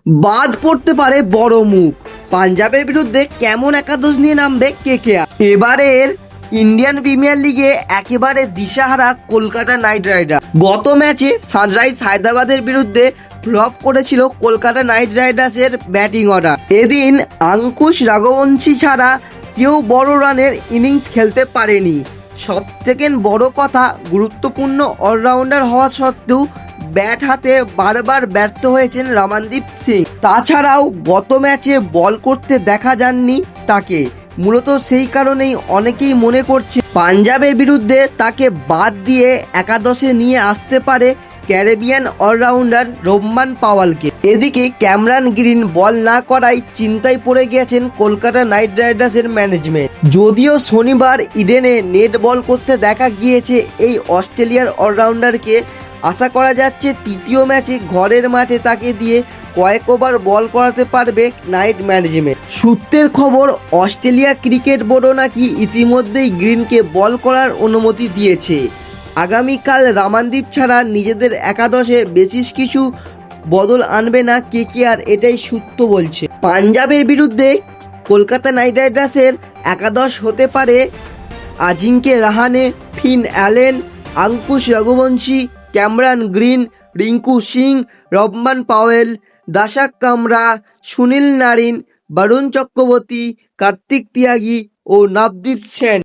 বাদ পড়তে পারে বড় মুখ। পাঞ্জাবের বিরুদ্ধে কেমন একাদশ নিয়ে নামবে কেকেআর। এবারের ইন্ডিয়ান প্রিমিয়ার লিগে একেবারে দিশাহারা কলকাতা নাইট রাইডার। গত ম্যাচে সানরাইজ হায়দ্রাবাদের বিরুদ্ধে ফ্লপ করেছিল কলকাতা নাইট রাইডার্সের ব্যাটিং অর্ডার। এদিন আঙ্কুশ রাঘবংশী ছাড়া কেউ বড় রানের ইনিংস খেলতে পারেনি। সবথেকে বড় কথা, গুরুত্বপূর্ণ অলরাউন্ডার হওয়া সত্ত্বেও ব্যাট হাতে বারবার ব্যর্থ হয়েছেন রমনদীপ সিং। তাছাড়াও গত ম্যাচে বল করতে দেখা যাননি তাকে। মূলত সেই কারণেই অনেকেই মনে করছে পাঞ্জাবের বিরুদ্ধে তাকে বাদ দিয়ে একাদশে নিয়ে আসতে পারে ক্যারিবিয়ান অলরাউন্ডার রোহমান পাওয়ালকে। এদিকে ক্যামেরন গ্রিন বল না করায় চিন্তায় পড়ে গেছেন কলকাতা নাইট রাইডার্সের ম্যানেজমেন্ট। যদিও শনিবার ইডেনে নেট বল করতে দেখা গিয়েছে এই অস্ট্রেলিয়ার অলরাউন্ডারকে, আশা করা যাচ্ছে তৃতীয় ম্যাচে ঘরের মাঠে তাকে দিয়ে কয়েক ওভার বল করাতে পারবে নাইট ম্যানেজমেন্ট। সূত্রের খবর, অস্ট্রেলিয়া ক্রিকেট বোর্ডও নাকি ইতিমধ্যেই গ্রিনকে বল করার অনুমতি দিয়েছে। আগামীকাল রমনদীপ ছাড়া নিজেদের একাদশে বিশেষ কিছু বদল আনবে না কেকেআর, এটাই সূত্র বলছে। পাঞ্জাবের বিরুদ্ধে কলকাতা নাইট রাইডার্সের একাদশ হতে পারে Ajinkya Rahane, Finn Allen, Ankush Raghuvanshi, Cameron Green, Rinku Singh, Rovman Powell, Dashak Kamra, Sunil Narine, Varun Chakravarthy, Kartik Tyagi ও নবদীপ সেন।